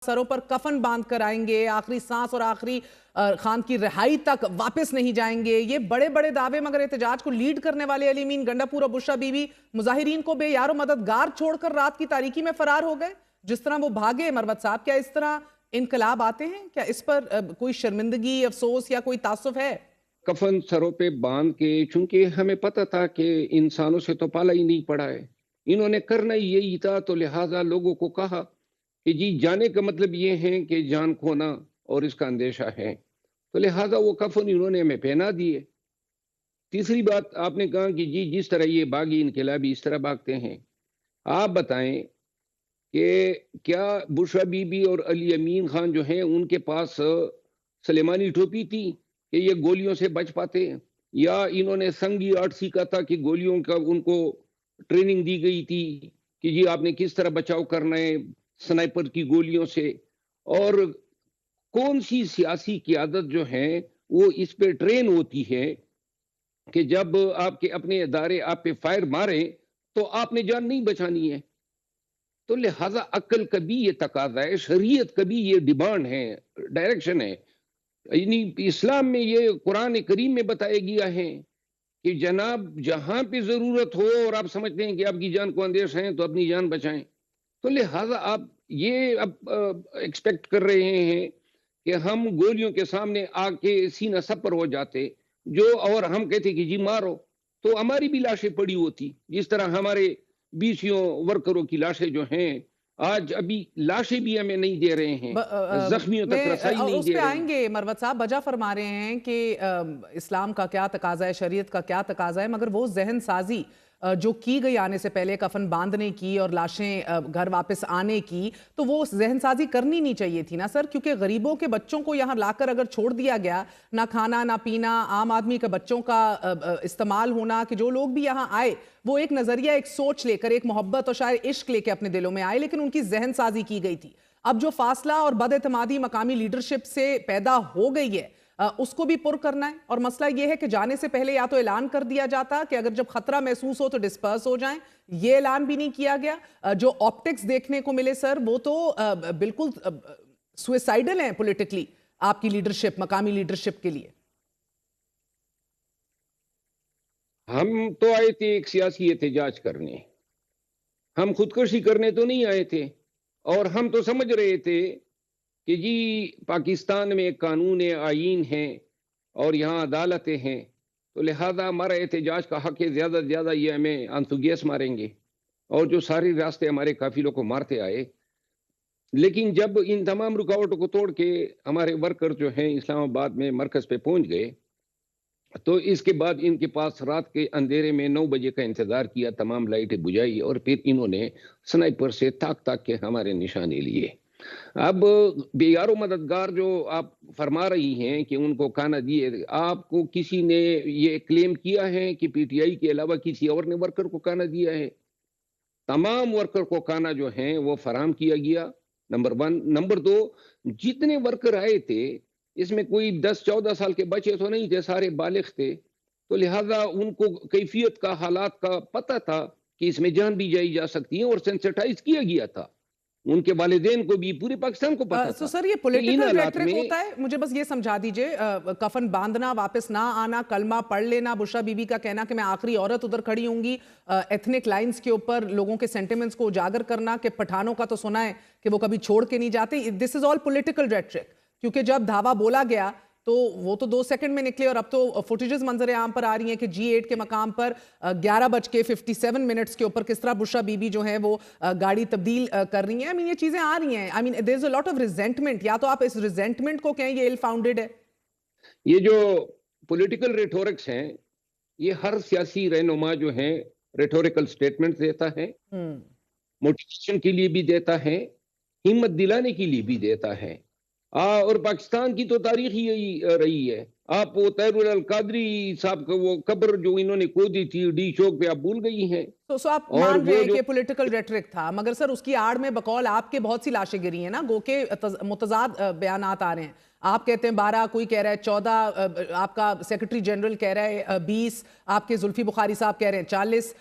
سروں پر کفن باندھ کر آئیں گے، آخری سانس اور آخری خان کی رہائی تک واپس نہیں جائیں گے. یہ بڑے بڑے دعوے، مگر احتجاج کو لیڈ کرنے والے علی امین گنڈا پور اور بشرا بی بی مظاہرین کو بے یار و مددگار چھوڑ کر رات کی تاریکی میں فرار ہو گئے. جس طرح وہ بھاگے مروت صاحب، کیا اس طرح انقلاب آتے ہیں؟ کیا اس پر کوئی شرمندگی، افسوس یا کوئی تعصب ہے؟ کفن سروں پہ باندھ کے، چونکہ ہمیں پتہ تھا کہ انسانوں سے تو پالا ہی نہیں پڑا ہے، انہوں نے کرنا ہی یہی تھا، تو لہٰذا لوگوں کو کہا کہ جی جانے کا مطلب یہ ہے کہ جان کھونا اور اس کا اندیشہ ہے، تو لہٰذا وہ کفن انہوں نے ہمیں پہنا دیے. تیسری بات آپ نے کہا کہ جی جس طرح یہ باغی انقلابی اس طرح بھاگتے ہیں، آپ بتائیں کہ کیا بشرا بی بی اور علی امین خان جو ہیں ان کے پاس سلیمانی ٹوپی تھی کہ یہ گولیوں سے بچ پاتے، یا انہوں نے سنگی آرٹ سیکھا تھا کہ گولیوں کا ان کو ٹریننگ دی گئی تھی کہ جی آپ نے کس طرح بچاؤ کرنا ہے سنائپر کی گولیوں سے؟ اور کون سی سیاسی قیادت جو ہے وہ اس پہ ٹرین ہوتی ہے کہ جب آپ کے اپنے ادارے آپ پہ فائر ماریں تو آپ نے جان نہیں بچانی ہے؟ تو لہٰذا عقل کبھی یہ تقاضا ہے، شریعت کبھی یہ ڈیمانڈ ہے، ڈائریکشن ہے. یعنی اسلام میں یہ قرآن کریم میں بتایا گیا ہے کہ جناب جہاں پہ ضرورت ہو اور آپ سمجھتے ہیں کہ آپ کی جان کو اندیش ہے تو اپنی جان بچائیں. تو لہٰذا آپ یہ اب ایکسپیکٹ کر رہے ہیں کہ ہم گولیوں کے سامنے آ کے سینہ سپر ہو جاتے اور ہم کہتے کہ جی مارو، تو ہماری بھی لاشیں پڑی ہوتی، جس طرح ہمارے بیسیوں ورکروں کی لاشیں جو ہیں آج ابھی لاشیں بھی ہمیں نہیں دے رہے ہیں، زخمیوں تک رسائی نہیں اس دے پہ رہے آئیں ہیں. گے. مروت صاحب بجا فرما رہے ہیں کہ اسلام کا کیا تقاضا ہے، شریعت کا کیا تقاضا ہے، مگر وہ ذہن سازی جو کی گئی آنے سے پہلے کفن باندھنے کی اور لاشیں گھر واپس آنے کی، تو وہ ذہن سازی کرنی نہیں چاہیے تھی نا سر؟ کیونکہ غریبوں کے بچوں کو یہاں لا کر اگر چھوڑ دیا گیا، نہ کھانا نہ پینا، عام آدمی کے بچوں کا استعمال ہونا، کہ جو لوگ بھی یہاں آئے وہ ایک نظریہ، ایک سوچ لے کر، ایک محبت اور شاید عشق لے کے اپنے دلوں میں آئے، لیکن ان کی ذہن سازی کی گئی تھی. اب جو فاصلہ اور بد اعتمادی مقامی لیڈرشپ سے پیدا ہو گئی ہے، اس کو بھی پر کرنا ہے. اور مسئلہ یہ ہے کہ جانے سے پہلے یا تو اعلان کر دیا جاتا کہ اگر جب خطرہ محسوس ہو تو ڈسپرس ہو جائیں، یہ اعلان بھی نہیں کیا گیا. جو آپٹکس دیکھنے کو ملے سر، وہ تو بالکل سوئسائیڈل ہیں پولیٹیکلی آپ کی لیڈرشپ، مقامی لیڈرشپ کے لیے. ہم تو آئے تھے ایک سیاسی احتجاج کرنے، ہم خودکشی کرنے تو نہیں آئے تھے. اور ہم تو سمجھ رہے تھے کہ جی پاکستان میں ایک قانون آئین ہے اور یہاں عدالتیں ہیں، تو لہذا ہمارا احتجاج کا حق ہے، زیادہ سے زیادہ یہ ہمیں آنسو گیس ماریں گے، اور جو ساری راستے ہمارے قافلوں کو مارتے آئے. لیکن جب ان تمام رکاوٹوں کو توڑ کے ہمارے ورکر جو ہیں اسلام آباد میں مرکز پہ پہنچ گئے، تو اس کے بعد ان کے پاس رات کے اندھیرے میں 9 بجے کا انتظار کیا، تمام لائٹیں بجھائی، اور پھر انہوں نے سنائپر سے تاک تاک کے ہمارے نشانے لیے. اب بے یار و مددگار جو آپ فرما رہی ہیں کہ ان کو کانا دیے، آپ کو کسی نے یہ کلیم کیا ہے کہ پی ٹی آئی کے علاوہ کسی اور نے ورکر کو کانا دیا ہے؟ تمام ورکر کو کانا جو ہیں وہ فراہم کیا گیا، نمبر 1. نمبر 2، جتنے ورکر آئے تھے اس میں کوئی 10-14 سال کے بچے تو نہیں تھے، سارے بالغ تھے، تو لہٰذا ان کو کیفیت کا، حالات کا پتہ تھا کہ اس میں جان بھی جائی جا سکتی ہیں، اور سینسٹائز کیا گیا تھا. ان کے والدین کو بھی، پورے پاکستان کو پتا تھا سر یہ کہ ان پولیٹیکل حالات ریٹرک میں ہوتا ہے. مجھے بس یہ سمجھا دیجئے، کفن باندھنا، واپس نہ آنا، کلمہ پڑھ لینا، بشرا بی بی کا کہنا کہ میں آخری عورت ادھر کھڑی ہوں گی، ایتھنک لائنز کے اوپر لوگوں کے سینٹیمنٹس کو اجاگر کرنا کہ پٹھانوں کا تو سنا ہے کہ وہ کبھی چھوڑ کے نہیں جاتے. دس از آل پولیٹیکل ریٹرک. کیونکہ جب دھاوا بولا گیا تو وہ تو 2 سیکنڈ میں نکلے، اور اب تو فوٹیجز منظر عام پر آ رہی ہیں کہ G8 کے مقام پر 11:57 کے اوپر کس طرح بشرا بی بی جو ہے وہ گاڑی تبدیل کر رہی ہیں. یہ چیزیں آ رہی ہیں. there is a lot of resentment. یا تو آپ اس resentment کو کہیں یہ ill founded ہے. یہ جو پولیٹیکل ریٹورکس ہیں، یہ ہر سیاسی رہنما جو ہیں ریٹوریکل سٹیٹمنٹ دیتا ہے، موٹیویشن کے لیے بھی دیتا ہے، ہمت دلانے کے لیے بھی دیتا ہے. اور پاکستان کی تو تاریخ ہی یہی رہی ہے. آپ وہ طاہر القادری صاحب کا وہ قبر جو انہوں نے کھودی تھی ڈی چوک پہ، آپ بھول گئی ہیں. تو آپ مان رہے ہیں کہ پولیٹیکل ریٹرک تھا، مگر سر اس کی آڑ میں بقول آپ کے بہت سی لاشیں گری ہیں نا، گو کے متضاد بیانات آ رہے ہیں. آپ کہتے ہیں 12، کوئی کہہ رہا ہے 14، آپ کا سیکرٹری جنرل کہہ رہا ہے 20، آپ کے زلفی بخاری صاحب کہہ رہے ہیں 40.